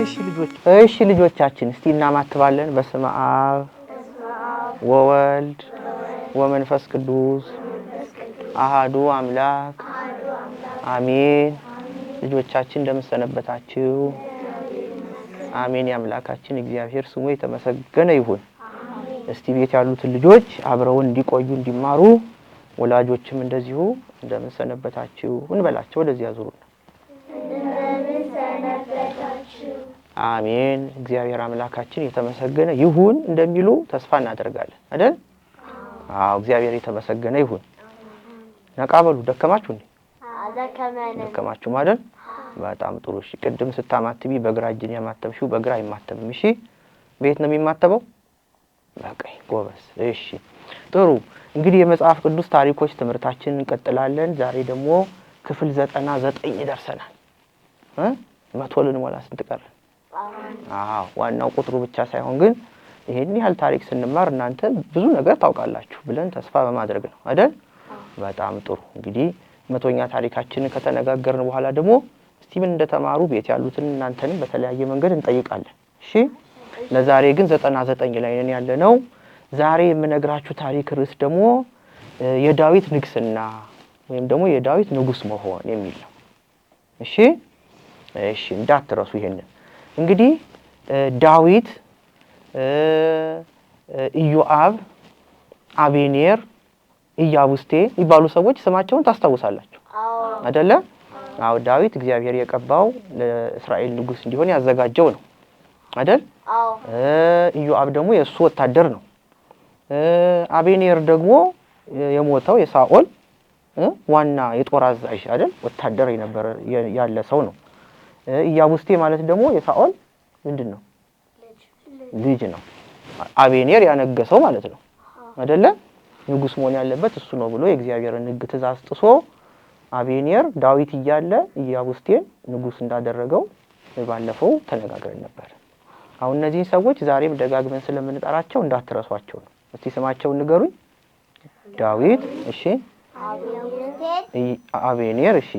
እሺ ልጆቻችን እስቲ እናማትባለን። በስመ አብ ወወልድ ወመንፈስ ቅዱስ አሃዱ አምላክ አሜን። ልጆቻችን እንደምሰነበታችሁ? አሜን። የአምላካችን እግዚአብሔር ስሙ የተመሰገነ ይሁን። እስቲ ቤት ያሉትን ልጆች አብረውን እንዲቆዩ እንዲማሩ ወላጆችም እንደዚሁ እንደምሰነበታችሁ እንበላቸው። ወደዚህ ያዙሩን። አሜን። እግዚአብሔር አምላካችን የተመሰገነ ይሁን እንደሚሉ ተስፋ እናደርጋለን አይደል? አዎ፣ እግዚአብሔር የተመሰገነ ይሁን። ነቃበሉ። ደከማችሁ እንዴ? ደከማችሁ ማለት በጣም ጥሩ። እሺ፣ ቅድም ስታማትቢ በግራ እጅ ያማተብሽው በግራ አይማተብም። እሺ፣ ቤት ነው የሚማተበው። በቀኝ። ጎበዝ። እሺ፣ ጥሩ። እንግዲህ የመጽሐፍ ቅዱስ ታሪኮች ትምህርታችንን እንቀጥላለን። ዛሬ ደግሞ ክፍል 99 ደርሰናል። 100 ልንሞላ ስንት ቀረን? አዎ፣ ዋናው ቁጥሩ ብቻ ሳይሆን ግን ይሄን ያህል ታሪክ ስንማር እናንተ ብዙ ነገር ታውቃላችሁ ብለን ተስፋ በማድረግ ነው አይደል? በጣም ጥሩ። እንግዲህ 100ኛ ታሪካችንን ከተነጋገርን በኋላ ደግሞ እስቲ ምን እንደተማሩ ቤት ያሉትን እናንተንም በተለያየ መንገድ እንጠይቃለን። እሺ፣ ለዛሬ ግን 99 ላይ ነን ያለነው። ዛሬ የምነግራችሁ ታሪክ ርዕስ ደግሞ የዳዊት ንግስና ወይም ደግሞ የዳዊት ንጉስ መሆን የሚል ነው። እሺ፣ እንዳትረሱ ይሄንን። እንግዲህ ዳዊት፣ ኢዮአብ፣ አቤኔር፣ ኢያቡስቴ የሚባሉ ሰዎች ስማቸውን ታስታውሳላችሁ አይደለ? አዎ፣ ዳዊት እግዚአብሔር የቀባው ለእስራኤል ንጉስ እንዲሆን ያዘጋጀው ነው አይደል? ኢዮአብ ደግሞ የእሱ ወታደር ነው። አቤኔር ደግሞ የሞተው የሳኦል ዋና የጦር አዛዥ አይደል? ወታደር የነበረ ያለ ሰው ነው። ኢያቡስቴ ማለት ደግሞ የሳኦል ምንድነው? ልጅ ነው። አቤኔር ያነገሰው ማለት ነው አይደለ? ንጉስ መሆን ያለበት እሱ ነው ብሎ የእግዚአብሔርን ሕግ ትእዛዝ ጥሶ አቤኔር ዳዊት እያለ ኢያቡስቴን ንጉስ እንዳደረገው ባለፈው ተነጋግረን ነበር። አሁን እነዚህን ሰዎች ዛሬም ደጋግመን ስለምንጠራቸው እንዳትረሷቸው ነው። እስቲ ስማቸውን ንገሩኝ። ዳዊት፣ እሺ፣ አቤኔር፣ እሺ፣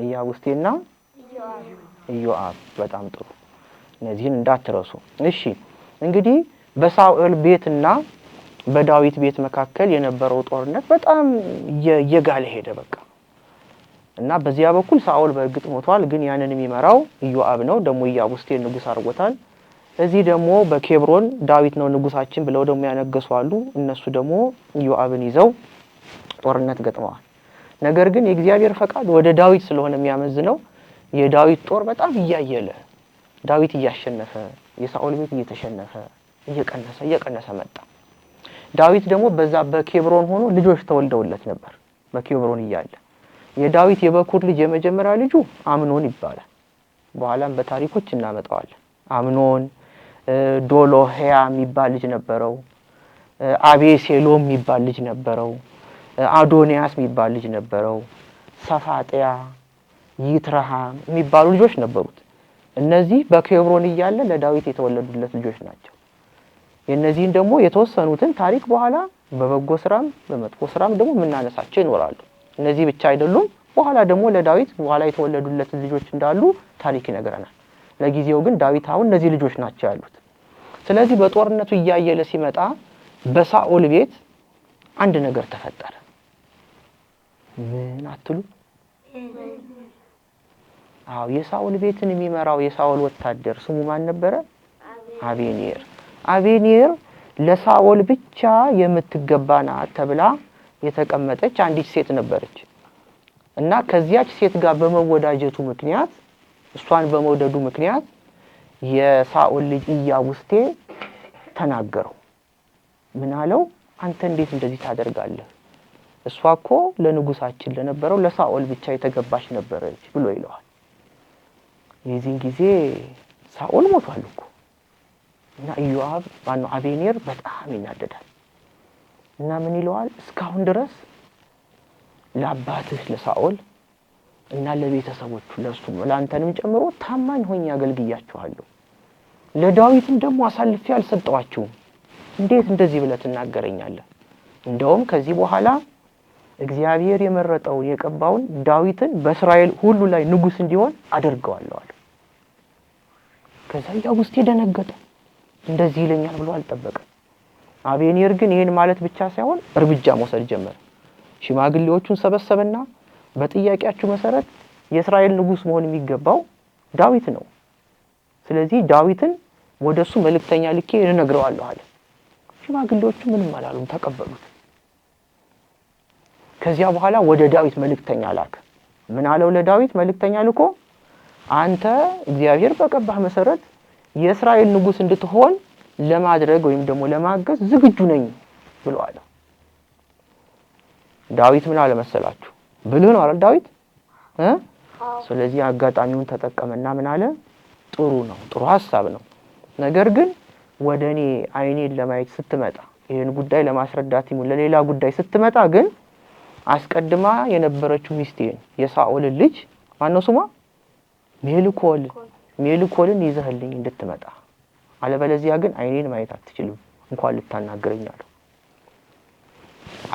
ኢያቡስቴና ኢዮአብ። በጣም ጥሩ። እነዚህን እንዳትረሱ። እሺ፣ እንግዲህ በሳኦል ቤትና በዳዊት ቤት መካከል የነበረው ጦርነት በጣም እየጋለ ሄደ በቃ። እና በዚያ በኩል ሳኦል በእርግጥ ሞቷል፣ ግን ያንን የሚመራው ኢዮአብ ነው። ደግሞ ኢያቡስቴን ንጉስ አድርጎታል። እዚህ ደግሞ በኬብሮን ዳዊት ነው ንጉሳችን ብለው ደግሞ ያነገሱ አሉ። እነሱ ደግሞ ኢዮአብን ይዘው ጦርነት ገጥመዋል። ነገር ግን የእግዚአብሔር ፈቃድ ወደ ዳዊት ስለሆነ የሚያመዝነው የዳዊት ጦር በጣም እያየለ ዳዊት እያሸነፈ የሳኦል ቤት እየተሸነፈ እየቀነሰ መጣ። ዳዊት ደግሞ በዛ በኬብሮን ሆኖ ልጆች ተወልደውለት ነበር። በኬብሮን እያለ የዳዊት የበኩር ልጅ የመጀመሪያ ልጁ አምኖን ይባላል። በኋላም በታሪኮች እናመጣዋለን። አምኖን፣ ዶሎሄያ የሚባል ልጅ ነበረው። አቤሴሎም የሚባል ልጅ ነበረው። አዶንያስ የሚባል ልጅ ነበረው። ሰፋጥያ፣ ይትረሃም የሚባሉ ልጆች ነበሩት። እነዚህ በኬብሮን እያለ ለዳዊት የተወለዱለት ልጆች ናቸው። የነዚህን ደግሞ የተወሰኑትን ታሪክ በኋላ በበጎ ስራም በመጥፎ ስራም ደግሞ የምናነሳቸው ይኖራሉ። እነዚህ ብቻ አይደሉም። በኋላ ደግሞ ለዳዊት በኋላ የተወለዱለት ልጆች እንዳሉ ታሪክ ይነግረናል። ለጊዜው ግን ዳዊት አሁን እነዚህ ልጆች ናቸው ያሉት። ስለዚህ በጦርነቱ እያየለ ሲመጣ በሳኦል ቤት አንድ ነገር ተፈጠረ። ምን አትሉ? አዎ፣ የሳኦል ቤትን የሚመራው የሳኦል ወታደር ስሙ ማን ነበረ? አቤኔር። አቤኔር ለሳኦል ብቻ የምትገባ ናት ተብላ የተቀመጠች አንዲት ሴት ነበረች እና ከዚያች ሴት ጋር በመወዳጀቱ ምክንያት እሷን በመውደዱ ምክንያት የሳኦል ልጅ ኢያቡስቴ ተናገረው። ምን አለው? አንተ እንዴት እንደዚህ ታደርጋለህ? እሷ እኮ ለንጉሳችን ለነበረው ለሳኦል ብቻ የተገባች ነበረች ብሎ ይለዋል። የዚህን ጊዜ ሳኦል ሞቷል እኮ እና ኢዮአብ ማነው አቤኔር በጣም ይናደዳል እና ምን ይለዋል? እስካሁን ድረስ ለአባትህ ለሳኦል እና ለቤተሰቦቹ ለሱም ለአንተንም ጨምሮ ታማኝ ሆኜ አገልግያችኋለሁ። ለዳዊትም ደግሞ አሳልፌ አልሰጠዋችሁም። እንዴት እንደዚህ ብለህ ትናገረኛለህ? እንደውም ከዚህ በኋላ እግዚአብሔር የመረጠውን የቀባውን ዳዊትን በእስራኤል ሁሉ ላይ ንጉስ እንዲሆን አደርገዋለሁ። ከዛ ኢያቡስቴ ደነገጠ። እንደዚህ ይለኛል ብሎ አልጠበቀም። አቤኔር ግን ይሄን ማለት ብቻ ሳይሆን እርምጃ መውሰድ ጀመረ። ሽማግሌዎቹን ሰበሰበና በጥያቄያችሁ መሰረት የእስራኤል ንጉስ መሆን የሚገባው ዳዊት ነው። ስለዚህ ዳዊትን ወደሱ መልእክተኛ ልኬ እነግረዋለሁ አለ። ሽማግሌዎቹ ምንም አላሉም፣ ተቀበሉት። ከዚያ በኋላ ወደ ዳዊት መልእክተኛ ላከ። ምን አለው? ለዳዊት መልእክተኛ ልኮ አንተ እግዚአብሔር በቀባህ መሰረት የእስራኤል ንጉስ እንድትሆን ለማድረግ ወይም ደግሞ ለማገዝ ዝግጁ ነኝ ብሎ አለ። ዳዊት ምን አለ መሰላችሁ? ብልህ ነው አይደል ዳዊት? ስለዚህ አጋጣሚውን ተጠቀመና ምን አለ? ጥሩ ነው፣ ጥሩ ሐሳብ ነው። ነገር ግን ወደኔ አይኔን ለማየት ስትመጣ ይሄን ጉዳይ ለማስረዳት ይሁን ለሌላ ጉዳይ ስትመጣ ግን አስቀድማ የነበረችው ሚስቴን የሳኦል ልጅ ማነው ስሟ? ሜልኮልን ይዘህልኝ እንድትመጣ፣ አለበለዚያ ግን አይኔን ማየት አትችልም እንኳን ልታናገረኝ አለው።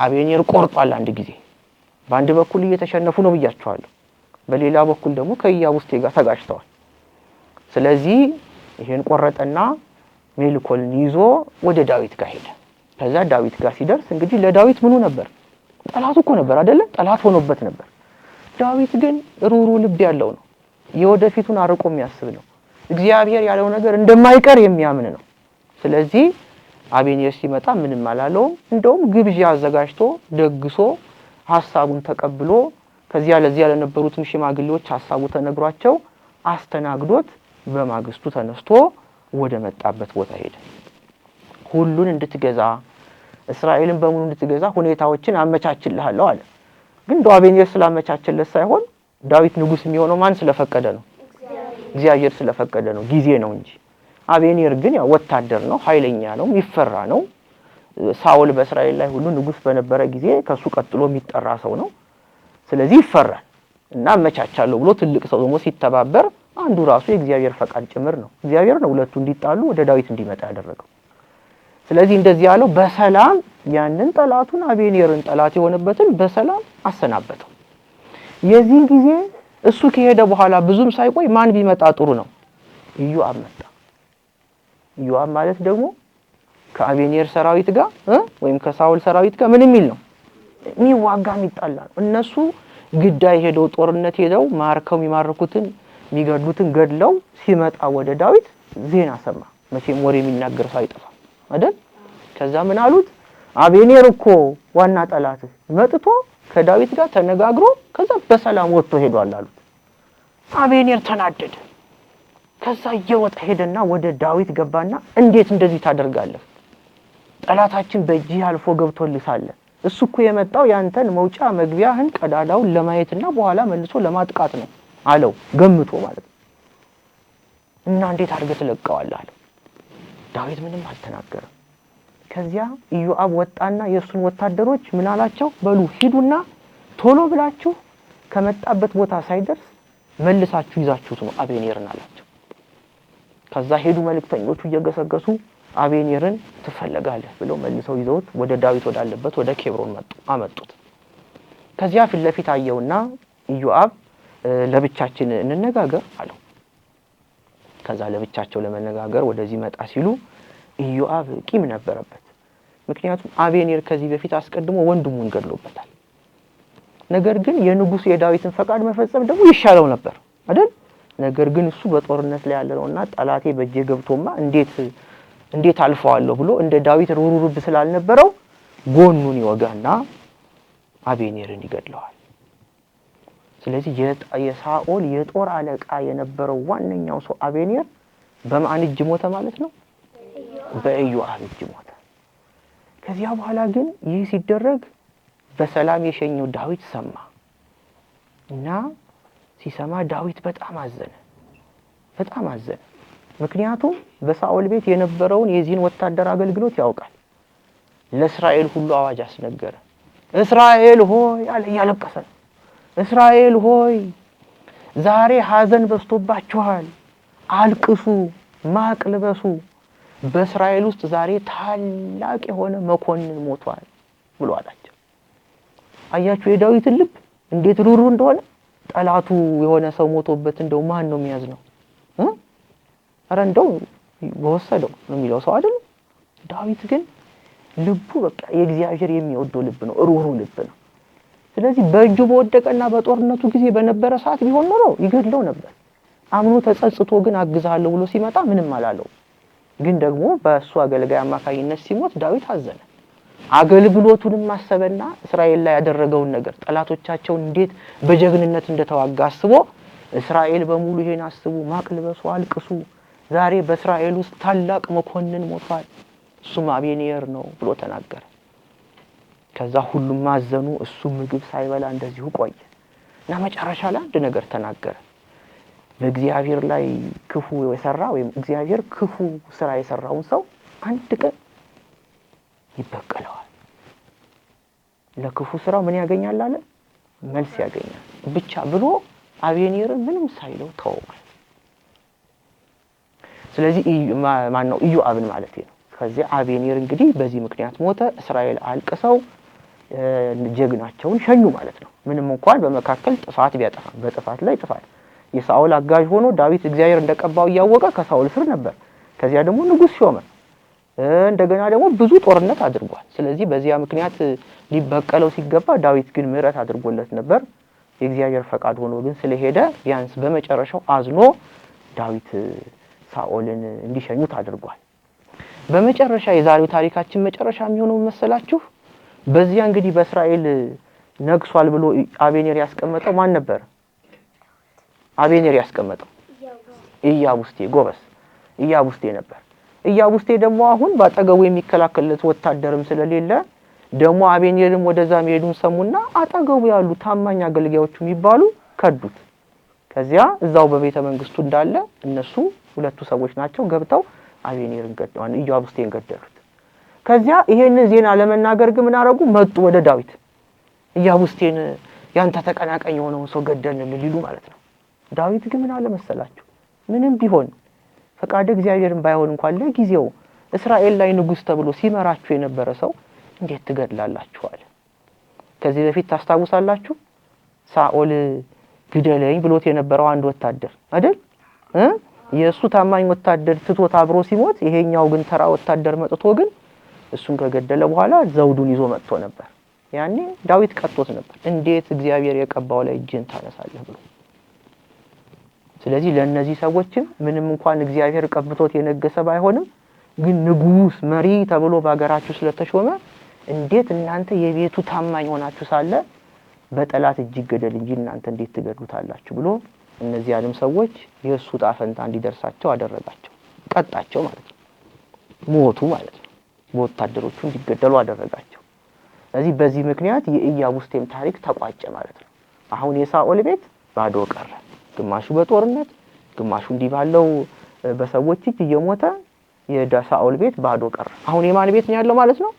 አቤኔር ቆርጧል። አንድ ጊዜ በአንድ በኩል እየተሸነፉ ነው ብያቸዋለሁ፣ በሌላ በኩል ደግሞ ከኢያቡስቴ ጋር ተጋጭተዋል። ስለዚህ ይሄን ቆረጠና ሜልኮልን ይዞ ወደ ዳዊት ጋር ሄደ። ከዛ ዳዊት ጋር ሲደርስ እንግዲህ ለዳዊት ምኑ ነበር? ጠላቱ እኮ ነበር አይደለ? ጠላት ሆኖበት ነበር። ዳዊት ግን ሩሩ ልብ ያለው ነው። የወደፊቱን አርቆ የሚያስብ ነው። እግዚአብሔር ያለው ነገር እንደማይቀር የሚያምን ነው። ስለዚህ አቤኔር ሲመጣ ምንም አላለውም። እንደውም ግብዣ አዘጋጅቶ ደግሶ ሐሳቡን ተቀብሎ ከዚያ ለዚያ ለነበሩትም ሽማግሌዎች ሐሳቡ ተነግሯቸው አስተናግዶት በማግስቱ ተነስቶ ወደ መጣበት ቦታ ሄደ። ሁሉን እንድትገዛ እስራኤልን በሙሉ እንድትገዛ ሁኔታዎችን አመቻችልሃለሁ አለ። ግን አቤኔር ስላመቻቸለት ሳይሆን ዳዊት ንጉስ የሚሆነው ማን ስለፈቀደ ነው? እግዚአብሔር ስለፈቀደ ነው። ጊዜ ነው እንጂ። አቤኔር ግን ያው ወታደር ነው፣ ኃይለኛ ነው፣ የሚፈራ ነው። ሳኦል በእስራኤል ላይ ሁሉ ንጉስ በነበረ ጊዜ ከሱ ቀጥሎ የሚጠራ ሰው ነው። ስለዚህ ይፈራል እና አመቻቻለሁ ብሎ ትልቅ ሰው ደግሞ ሲተባበር አንዱ ራሱ የእግዚአብሔር ፈቃድ ጭምር ነው። እግዚአብሔር ነው ሁለቱ እንዲጣሉ ወደ ዳዊት እንዲመጣ ያደረገው። ስለዚህ እንደዚህ ያለው በሰላም ያንን ጠላቱን አቤኔርን ጠላት የሆነበትን በሰላም አሰናበተው። የዚህ ጊዜ እሱ ከሄደ በኋላ ብዙም ሳይቆይ ማን ቢመጣ ጥሩ ነው? ኢዮአብ መጣ። ኢዮአብ ማለት ደግሞ ከአቤኔር ሰራዊት ጋር ወይም ከሳኦል ሰራዊት ጋር ምን የሚል ነው? የሚዋጋ የሚጣላ ነው። እነሱ ግዳይ ሄደው ጦርነት ሄደው ማርከው የሚማርኩትን የሚገድሉትን ገድለው ሲመጣ ወደ ዳዊት ዜና ሰማ። መቼም ወሬ የሚናገር ሰው አይጠፋም አይደል? ከዛ ምን አሉት? አቤኔር እኮ ዋና ጠላት መጥቶ ከዳዊት ጋር ተነጋግሮ ከዛ በሰላም ወጥቶ ሄዷል አሉት። አቤኔር ተናደደ። ከዛ እየወጣ ሄደና ወደ ዳዊት ገባና እንዴት እንደዚህ ታደርጋለህ? ጠላታችን በእጅህ አልፎ ገብቶልሳለ። እሱ እኮ የመጣው ያንተን መውጫ መግቢያህን ቀዳዳውን ለማየትና በኋላ መልሶ ለማጥቃት ነው አለው፣ ገምቶ ማለት ነው። እና እንዴት አድርገህ ትለቀዋለህ አለው። ዳዊት ምንም አልተናገረም። ከዚያ ኢዮአብ ወጣና የሱን ወታደሮች ምን አላቸው? በሉ ሂዱና ቶሎ ብላችሁ ከመጣበት ቦታ ሳይደርስ መልሳችሁ ይዛችሁት ነው አቤኔርን አላቸው። ከዛ ሄዱ መልእክተኞቹ እየገሰገሱ አቤኔርን ትፈልጋለህ ብለው መልሰው ይዘውት ወደ ዳዊት ወዳለበት ወደ ኬብሮን አመጡት። ከዚያ ፊት ለፊት አየውና ኢዮአብ ለብቻችን እንነጋገር አለው። ከዛ ለብቻቸው ለመነጋገር ወደዚህ መጣ ሲሉ ኢዮአብ ቂም ነበረበት። ምክንያቱም አቤኔር ከዚህ በፊት አስቀድሞ ወንድሙን ገድሎበታል። ነገር ግን የንጉስ የዳዊትን ፈቃድ መፈጸም ደግሞ ይሻለው ነበር አይደል? ነገር ግን እሱ በጦርነት ላይ ያለውና ጠላቴ በእጄ ገብቶማ እንዴት አልፈዋለሁ ብሎ እንደ ዳዊት ሩሩብ ስላልነበረው ጎኑን ይወጋና አቤኔርን ይገድለዋል። ስለዚህ የሳኦል የጦር አለቃ የነበረው ዋነኛው ሰው አቤኔር በማን እጅ ሞተ ማለት ነው? በኢዮአብ እጅ ሞተ። ከዚያ በኋላ ግን ይህ ሲደረግ በሰላም የሸኘው ዳዊት ሰማ እና ሲሰማ ዳዊት በጣም አዘነ። ምክንያቱም በሳኦል ቤት የነበረውን የዚህን ወታደር አገልግሎት ያውቃል። ለእስራኤል ሁሉ አዋጅ አስነገረ። እስራኤል ሆይ አለ፣ እያለቀሰ ነው። እስራኤል ሆይ ዛሬ ሐዘን በስቶባችኋል፣ አልቅሱ፣ ማቅ ልበሱ። በእስራኤል ውስጥ ዛሬ ታላቅ የሆነ መኮንን ሞቷል ብሎ አላቸው። አያችሁ የዳዊትን ልብ እንዴት ሩሩ እንደሆነ። ጠላቱ የሆነ ሰው ሞቶበት እንደው ማን ነው የሚያዝነው ኧረ እንደው ወሰደው ነው የሚለው ሰው አይደል? ዳዊት ግን ልቡ በቃ የእግዚአብሔር የሚወደው ልብ ነው፣ ሩህሩህ ልብ ነው። ስለዚህ በእጁ በወደቀና በጦርነቱ ጊዜ በነበረ ሰዓት ቢሆን ኖሮ ይገድለው ነበር። አምኖ ተጸጽቶ ግን አግዛለሁ ብሎ ሲመጣ ምንም አላለው። ግን ደግሞ በእሱ አገልጋይ አማካይነት ሲሞት ዳዊት አዘነ። አገልግሎቱንም ማሰበና እስራኤል ላይ ያደረገውን ነገር ጠላቶቻቸውን እንዴት በጀግንነት እንደተዋጋ አስቦ እስራኤል በሙሉ ይሄን አስቡ፣ ማቅ ልበሱ፣ አልቅሱ፣ ዛሬ በእስራኤል ውስጥ ታላቅ መኮንን ሞቷል፣ እሱም አቤኔር ነው ብሎ ተናገረ። ከዛ ሁሉም ማዘኑ፣ እሱ ምግብ ሳይበላ እንደዚሁ ቆየ እና መጨረሻ ላይ አንድ ነገር ተናገረ። በእግዚአብሔር ላይ ክፉ የሰራ ወይም እግዚአብሔር ክፉ ስራ የሰራውን ሰው አንድ ቀን ይበቀለዋል። ለክፉ ስራው ምን ያገኛል አለ? መልስ ያገኛል ብቻ ብሎ አቤኔርን ምንም ሳይለው ተወው። ስለዚህ ማነው? ኢዮአብን ማለት ነው። ከዚህ አቤኔር እንግዲህ በዚህ ምክንያት ሞተ። እስራኤል አልቅሰው ጀግናቸውን ሸኙ ማለት ነው። ምንም እንኳን በመካከል ጥፋት ቢያጠፋም በጥፋት ላይ ጥፋት የሳኦል አጋዥ ሆኖ ዳዊት እግዚአብሔር እንደቀባው እያወቀ ከሳኦል ስር ነበር። ከዚያ ደግሞ ንጉስ ሾመ። እንደገና ደግሞ ብዙ ጦርነት አድርጓል። ስለዚህ በዚያ ምክንያት ሊበቀለው ሲገባ ዳዊት ግን ምሕረት አድርጎለት ነበር። የእግዚአብሔር ፈቃድ ሆኖ ግን ስለሄደ ቢያንስ በመጨረሻው አዝኖ ዳዊት ሳኦልን እንዲሸኙት አድርጓል። በመጨረሻ የዛሬው ታሪካችን መጨረሻ የሚሆነው መሰላችሁ? በዚያ እንግዲህ በእስራኤል ነግሷል ብሎ አቤኔር ያስቀመጠው ማን ነበር? አቤኔር ያስቀመጠው ኢያቡስቴ። ጎበስ፣ ኢያቡስቴ ነበር። ኢያቡስቴ ደግሞ አሁን ባጠገቡ የሚከላከልለት ወታደርም ስለሌለ ደግሞ አቤኔርም ወደዛ መሄዱን ሰሙና አጠገቡ ያሉ ታማኝ አገልጋዮቹ የሚባሉ ከዱት። ከዚያ እዛው በቤተ መንግስቱ እንዳለ እነሱ ሁለቱ ሰዎች ናቸው ገብተው አቤኔርን ገደሉት፣ ኢያቡስቴን ገደሉት። ከዚያ ይሄንን ዜና ለመናገር ግን ምን አደረጉ? መጡ ወደ ዳዊት። ኢያቡስቴን ያንተ ተቀናቃኝ የሆነውን ሰው ገደልን ሊሉ ማለት ነው። ዳዊት ግን ምን አለ መሰላችሁ? ምንም ቢሆን ፈቃደ እግዚአብሔርን ባይሆን እንኳን ለጊዜው እስራኤል ላይ ንጉስ ተብሎ ሲመራችሁ የነበረ ሰው እንዴት ትገድላላችሁ አለ። ከዚህ በፊት ታስታውሳላችሁ? ሳኦል ግደለኝ ብሎት የነበረው አንድ ወታደር አይደል? የእሱ ታማኝ ወታደር ትቶት አብሮ ሲሞት፣ ይሄኛው ግን ተራ ወታደር መጥቶ ግን እሱን ከገደለ በኋላ ዘውዱን ይዞ መጥቶ ነበር። ያኔ ዳዊት ቀጥቶት ነበር፣ እንዴት እግዚአብሔር የቀባው ላይ እጅን ታነሳለህ ብሎ። ስለዚህ ለነዚህ ሰዎችም ምንም እንኳን እግዚአብሔር ቀብቶት የነገሰ ባይሆንም ግን ንጉስ መሪ ተብሎ በአገራችሁ ስለተሾመ እንዴት እናንተ የቤቱ ታማኝ ሆናችሁ ሳለ በጠላት እጅ ገደል እንጂ እናንተ እንዴት ትገድሉታላችሁ ብሎ እነዚያንም ሰዎች የእሱ ጣፈንታ እንዲደርሳቸው አደረጋቸው፣ ቀጣቸው ማለት ነው። ሞቱ ማለት ነው። በወታደሮቹ እንዲገደሉ አደረጋቸው። ስለዚህ በዚህ ምክንያት የኢያቡስቴም ታሪክ ተቋጨ ማለት ነው። አሁን የሳኦል ቤት ባዶ ቀረ። ግማሹ በጦርነት ግማሹ እንዲህ ባለው በሰዎች እጅ እየሞተ የሳኦል ቤት ባዶ ቀረ። አሁን የማን ቤት ነው ያለው ማለት ነው?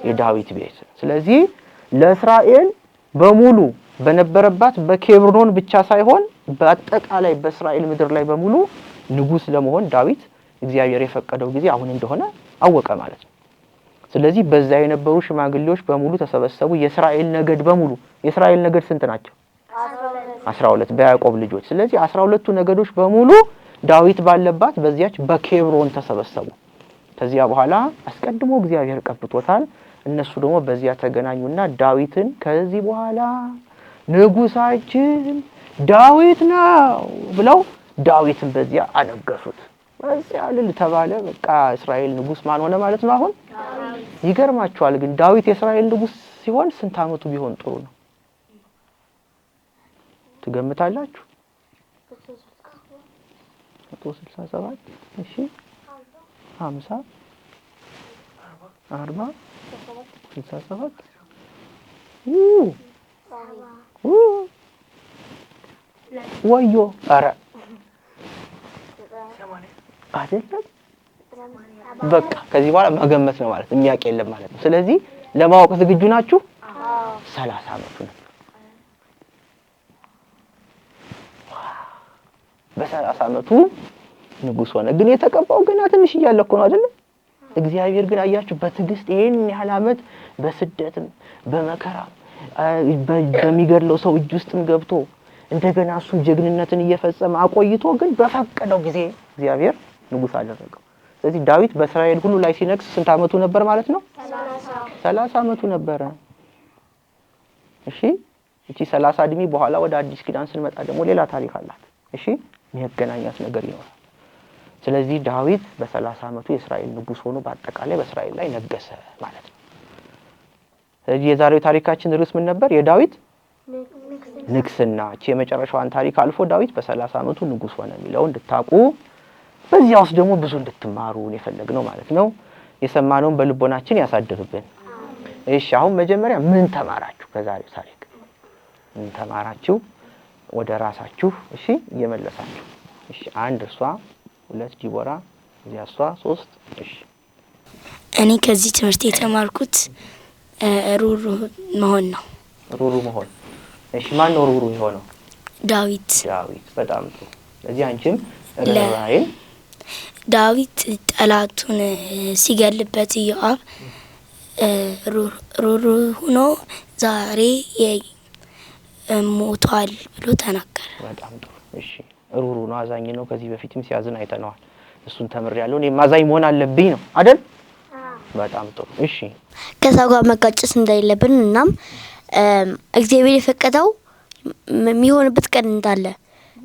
የዳዊት ቤት። ስለዚህ ለእስራኤል በሙሉ በነበረባት በኬብሮን ብቻ ሳይሆን በአጠቃላይ በእስራኤል ምድር ላይ በሙሉ ንጉስ ለመሆን ዳዊት እግዚአብሔር የፈቀደው ጊዜ አሁን እንደሆነ አወቀ ማለት ነው። ስለዚህ በዛ የነበሩ ሽማግሌዎች በሙሉ ተሰበሰቡ። የእስራኤል ነገድ በሙሉ የእስራኤል ነገድ ስንት ናቸው? 12 በያዕቆብ ልጆች። ስለዚህ 12ቱ ነገዶች በሙሉ ዳዊት ባለባት በዚያች በኬብሮን ተሰበሰቡ። ከዚያ በኋላ አስቀድሞ እግዚአብሔር ቀብቶታል። እነሱ ደግሞ በዚያ ተገናኙና ዳዊትን ከዚህ በኋላ ንጉሳችን ዳዊት ነው ብለው ዳዊትን በዚያ አነገሱት። በዚያ ልል ተባለ። በቃ እስራኤል ንጉስ ማን ሆነ ማለት ነው? አሁን ይገርማችኋል። ግን ዳዊት የእስራኤል ንጉስ ሲሆን ስንት አመቱ ቢሆን ጥሩ ነው ትገምታላችሁ? 167 እሺ 50 40 67 ወዮ አረ አይደለም። በቃ ከዚህ በኋላ መገመት ነው ማለት የሚያውቅ የለም ማለት ነው። ስለዚህ ለማወቅ ዝግጁ ናችሁ? 30 አመቱ ነው። በ30 አመቱ ንጉስ ሆነ። ግን የተቀባው ገና ትንሽ እያለ እኮ ነው አይደል? እግዚአብሔር ግን አያችሁ በትዕግስት ይሄን ያህል አመት በስደትም በመከራም በሚገድለው ሰው እጅ ውስጥም ገብቶ እንደገና እሱም ጀግንነትን እየፈጸመ አቆይቶ ግን በፈቀደው ጊዜ እግዚአብሔር ንጉስ አደረገው። ስለዚህ ዳዊት በእስራኤል ሁሉ ላይ ሲነግስ ስንት አመቱ ነበር ማለት ነው? 30 አመቱ ነበር። እሺ እቺ 30 እድሜ በኋላ ወደ አዲስ ኪዳን ስንመጣ ደግሞ ሌላ ታሪክ አላት። እሺ የሚያገናኛት ነገር ይኖራል። ስለዚህ ዳዊት በ30 አመቱ የእስራኤል ንጉስ ሆኖ በአጠቃላይ በእስራኤል ላይ ነገሰ ማለት ነው። ስለዚህ የዛሬው ታሪካችን ርዕስ ምን ነበር? የዳዊት ንግስና። እቺ የመጨረሻዋን ታሪክ አልፎ ዳዊት በ30 አመቱ ንጉስ ሆነ የሚለው እንድታቁ በዚያ ውስጥ ደግሞ ብዙ እንድትማሩ የፈለግነው ማለት ነው። የሰማነውን በልቦናችን ያሳድርብን። እሺ አሁን መጀመሪያ ምን ተማራችሁ ከዛሬው ታሪክ? ምን ተማራችሁ? ወደ ራሳችሁ እሺ እየመለሳችሁ። እሺ አንድ እርሷ፣ ሁለት ዲቦራ፣ እዚያ እሷ፣ ሶስት። እሺ እኔ ከዚህ ትምህርት የተማርኩት ሩሩ መሆን ነው። ሩሩ መሆን። እሺ ማን ነው ሩሩ የሆነው? ዳዊት። በጣም ጥሩ። ስለዚህ አንቺም ራይል ዳዊት ጠላቱን ሲገልበት ኢዮአብ ሩሩ ሆኖ ዛሬ ሞቷል ብሎ ተናገረ። በጣም ጥሩ። እሺ ሩሩ ነው፣ አዛኝ ነው። ከዚህ በፊትም ሲያዝን አይተነዋል። እሱን ተምሬያለሁ። እኔ አዛኝ መሆን አለብኝ ነው አይደል? በጣም ጥሩ። እሺ ከሰው ጋር መጋጨት እንደሌለብን እናም እግዚአብሔር የፈቀደው የሚሆንበት ቀን እንዳለ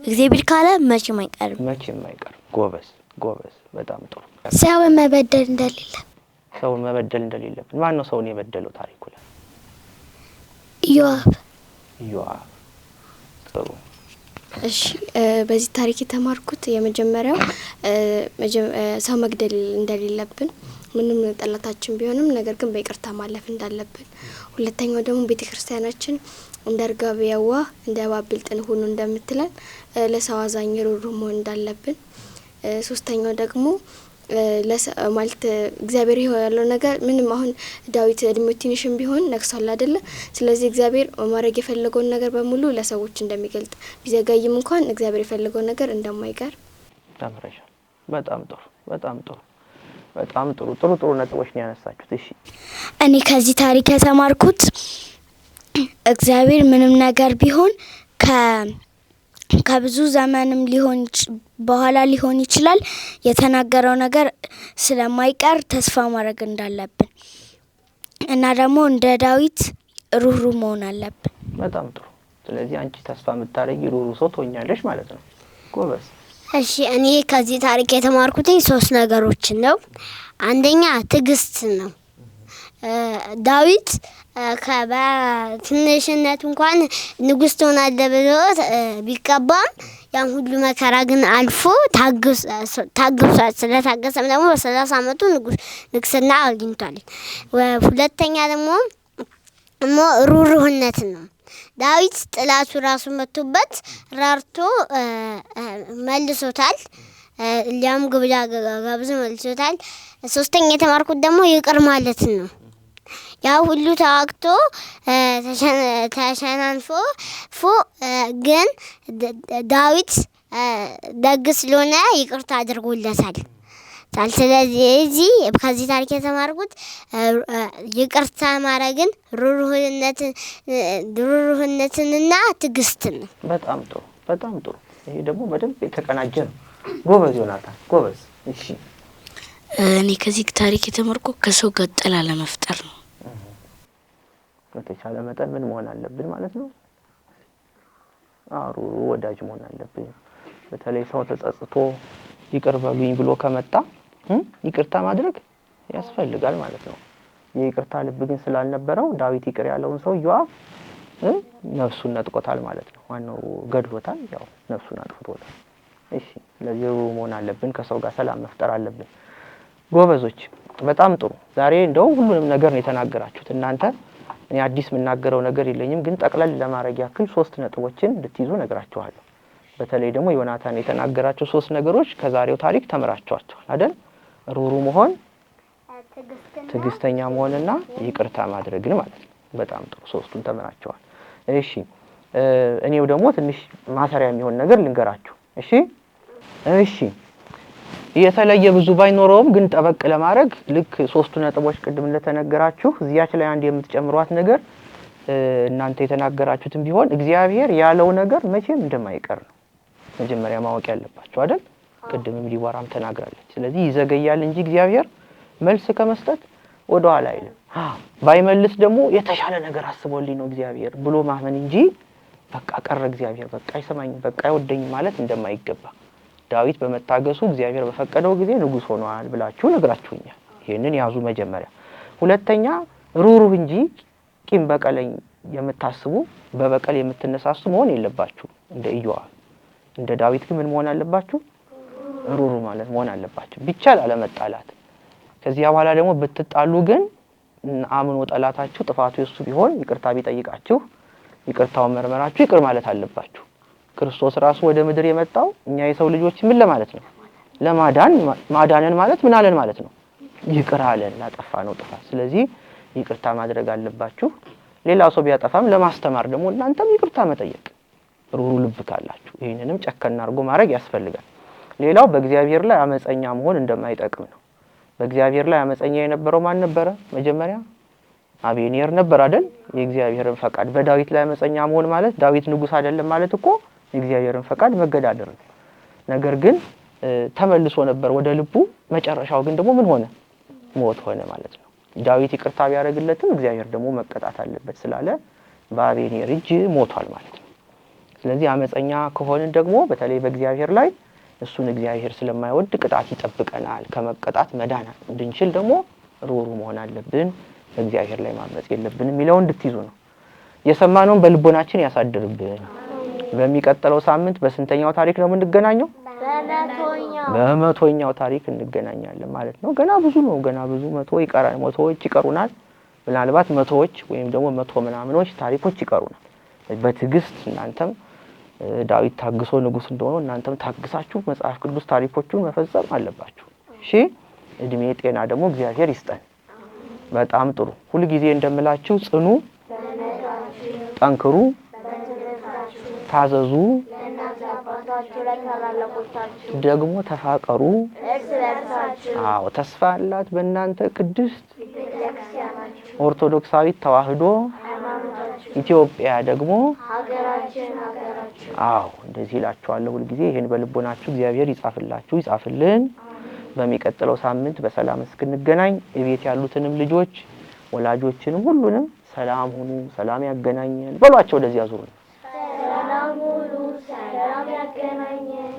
እግዚአብሔር ካለ መቼም አይቀርም። ጎበዝ። በጣም ጥሩ። ሰውን መበደል እንደሌለብን። ማን ነው ሰውን የበደለው ታሪኩ ላይ? ኢዮአብ። ጥሩ። እሺ በዚህ ታሪክ የተማርኩት የመጀመሪያው ሰው መግደል እንደሌለብን ምንም ጠላታችን ቢሆንም ነገር ግን በይቅርታ ማለፍ እንዳለብን። ሁለተኛው ደግሞ ቤተክርስቲያናችን እንደ እርግብ የዋህ እንደ እባብ ብልጥ ሁኑ እንደምትለን ለሰው አዛኝ ሩህሩህ መሆን እንዳለብን። ሶስተኛው ደግሞ ማለት እግዚአብሔር ያለው ነገር ምንም አሁን ዳዊት እድሜው ትንሽም ቢሆን ነግሷል አይደለ? ስለዚህ እግዚአብሔር ማድረግ የፈለገውን ነገር በሙሉ ለሰዎች እንደሚገልጥ ቢዘጋይም እንኳን እግዚአብሔር የፈለገው ነገር እንደማይቀር ተምረሻል። በጣም ጥሩ ነጥቦች ነው ያነሳችሁት። እሺ እኔ ከዚህ ታሪክ የተማርኩት እግዚአብሔር ምንም ነገር ቢሆን ከብዙ ዘመንም በኋላ ሊሆን ይችላል የተናገረው ነገር ስለማይቀር ተስፋ ማድረግ እንዳለብን እና ደግሞ እንደ ዳዊት ሩህሩህ መሆን አለብን። በጣም ጥሩ። ስለዚህ አንቺ ተስፋ የምታረጊ ሩህሩህ ሰው ትሆኛለሽ ማለት ነው። ጎበዝ። እሺ እኔ ከዚህ ታሪክ የተማርኩት 3 ነገሮችን ነው። አንደኛ ትዕግስት ነው። ዳዊት ከበትንሽነት እንኳን ንጉስ ትሆናለህ ብሎ ቢቀባም ያን ሁሉ መከራ ግን አልፎ ታግሷል። ስለታገሰም ደግሞ በ30 አመቱ ንግስና አግኝቷል። ሁለተኛ ደግሞ ሩህሩህነት ነው። ዳዊት ጥላቱ ራሱ መጥቶበት ራርቶ መልሶታል። ሊያም ግብዣ ጋብዞ መልሶታል። ሶስተኛ የተማርኩት ደግሞ ይቅር ማለት ነው። ያው ሁሉ ታክቶ ተሸናንፎ ግን ዳዊት ደግ ስለሆነ ይቅርታ አድርጎለታል። ስለዚህ ከዚህ ታሪክ የተማርኩት ይቅርታ ማድረግን ሩህሩህነትንና ትዕግስትን ነው። በጣም ጥሩ። ይሄ ደግሞ በደንብ የተቀናጀ ነው። ጎበዝ ዮናታን ጎበዝ። እሺ እኔ ከዚህ ታሪክ የተማርኩት ከሰው ጋር ጥል አለመፍጠር ነው። በተቻለ መጠን ምን መሆን አለብን ማለት ነው? ሩህሩህ ወዳጅ መሆን አለብን። በተለይ ሰው ተጸጽቶ ይቅር በሉኝ ብሎ ከመጣ ይቅርታ ማድረግ ያስፈልጋል ማለት ነው። የይቅርታ ልብ ግን ስላልነበረው ዳዊት ይቅር ያለውን ሰው ኢዮአብ ነፍሱን ነጥቆታል ማለት ነው። ማነው ገድሎታል? ያው ነፍሱን አጥፍቶታል። እሺ ስለዚህ ሩህሩህ መሆን አለብን። ከሰው ጋር ሰላም መፍጠር አለብን። ጎበዞች በጣም ጥሩ። ዛሬ እንደው ሁሉንም ነገር ነው የተናገራችሁት እናንተ። እኔ አዲስ የምናገረው ነገር የለኝም፣ ግን ጠቅለል ለማድረግ ያክል 3 ነጥቦችን እንድትይዙ ነግራችኋለሁ። በተለይ ደግሞ ዮናታን የተናገራቸው 3 ነገሮች ከዛሬው ታሪክ ተምራችኋቸዋል አይደል? ሩህሩህ መሆን፣ ትዕግስተኛ መሆንና ይቅርታ ማድረግን ማለት ነው። በጣም ጥሩ 3ቱን ተምራችኋል። እሺ እኔው ደግሞ ትንሽ ማሰሪያ የሚሆን ነገር ልንገራችሁ። እሺ የተለየ ብዙ ባይኖረውም ግን ጠበቅ ለማድረግ ልክ 3ቱ ነጥቦች ቅድም እንደተነገራችሁ እዚያች ላይ አንድ የምትጨምሯት ነገር እናንተ የተናገራችሁትም ቢሆን እግዚአብሔር ያለው ነገር መቼም እንደማይቀር ነው መጀመሪያ ማወቅ ያለባችሁ አይደል? ቅድምም ዲቦራም ተናግራለች። ስለዚህ ይዘገያል እንጂ እግዚአብሔር መልስ ከመስጠት ወደ ኋላ አይልም። ባይመልስ ደግሞ የተሻለ ነገር አስቦልኝ ነው እግዚአብሔር ብሎ ማመን እንጂ በቃ ቀረ እግዚአብሔር በቃ አይሰማኝም በቃ አይወደኝም ማለት እንደማይገባ ዳዊት በመታገሱ እግዚአብሔር በፈቀደው ጊዜ ንጉስ ሆኗል ብላችሁ ነግራችሁኛል። ይሄንን ያዙ መጀመሪያ። ሁለተኛ ሩሩህ እንጂ ቂም በቀለኝ የምታስቡ በበቀል የምትነሳሱ መሆን የለባችሁ። እንደ ኢዮአብ እንደ ዳዊት ግን ምን መሆን አለባችሁ? ሩሩ ማለት መሆን አለባችሁ። ቢቻል አለመጣላት። ከዚያ በኋላ ደግሞ ብትጣሉ ግን አምኖ ጠላታችሁ ጥፋቱ የሱ ቢሆን ይቅርታ ቢጠይቃችሁ ይቅርታውን መርመራችሁ ይቅር ማለት አለባችሁ። ክርስቶስ ራሱ ወደ ምድር የመጣው እኛ የሰው ልጆች ምን ለማለት ነው? ለማዳን። ማዳንን ማለት ምን አለን ማለት ነው? ይቅር አለን ላጠፋነው ጥፋት። ስለዚህ ይቅርታ ማድረግ አለባችሁ። ሌላ ሰው ቢያጠፋም ለማስተማር ደግሞ እናንተም ይቅርታ መጠየቅ ሩሩ ልብ ካላችሁ ይሄንንም ጨከና አድርጎ ማድረግ ያስፈልጋል። ሌላው በእግዚአብሔር ላይ አመፀኛ መሆን እንደማይጠቅም ነው። በእግዚአብሔር ላይ አመፀኛ የነበረው ማን ነበረ? መጀመሪያ አቤኔር ነበር አይደል? የእግዚአብሔርን ፈቃድ በዳዊት ላይ አመፀኛ መሆን ማለት ዳዊት ንጉስ አይደለም ማለት እኮ የእግዚአብሔርን ፈቃድ መገዳደር ነው። ነገር ግን ተመልሶ ነበር ወደ ልቡ። መጨረሻው ግን ደግሞ ምን ሆነ? ሞት ሆነ ማለት ነው። ዳዊት ይቅርታ ቢያደርግለትም እግዚአብሔር ደግሞ መቀጣት አለበት ስላለ በአቤኔር እጅ ሞቷል ማለት ነው። ስለዚህ አመፀኛ ከሆነን ደግሞ በተለይ በእግዚአብሔር ላይ እሱን እግዚአብሔር ስለማይወድ ቅጣት ይጠብቀናል። ከመቀጣት መዳን እንድንችል ደግሞ ሩሩ መሆን አለብን። በእግዚአብሔር ላይ ማመጽ የለብንም የሚለውን እንድትይዙ ነው። የሰማነውን በልቦናችን ያሳድርብን። በሚቀጥለው ሳምንት በስንተኛው ታሪክ ነው የምንገናኘው? በመቶኛው ታሪክ እንገናኛለን ማለት ነው። ገና ብዙ ነው። ገና ብዙ መቶዎች ይቀሩናል። ምናልባት መቶዎች ወይም ደግሞ መቶ ምናምኖች ታሪኮች ይቀሩናል። በትዕግስት እናንተም ዳዊት ታግሶ ንጉስ እንደሆነ እናንተም ታግሳችሁ መጽሐፍ ቅዱስ ታሪኮቹን መፈጸም አለባችሁ። እሺ፣ እድሜ ጤና ደግሞ እግዚአብሔር ይስጠን። በጣም ጥሩ። ሁሉ ጊዜ እንደምላችሁ ጽኑ፣ ጠንክሩ፣ ታዘዙ፣ ደግሞ ተፋቀሩ። አዎ፣ ተስፋ አላት በእናንተ ቅድስት ኦርቶዶክሳዊት ተዋህዶ ኢትዮጵያ ደግሞ ሀገራችን። አዎ፣ እንደዚህ እላችኋለሁ ሁሉ ጊዜ። ይሄን በልቦናችሁ እግዚአብሔር ይጻፍላችሁ፣ ይጻፍልን። በሚቀጥለው ሳምንት በሰላም እስክንገናኝ እቤት ያሉትንም ልጆች ወላጆችንም ሁሉንም ሰላም ሁኑ፣ ሰላም ያገናኘን በሏቸው። ወደዚያ ዙሩ። ሰላም ሁኑ፣ ሰላም ያገናኘን።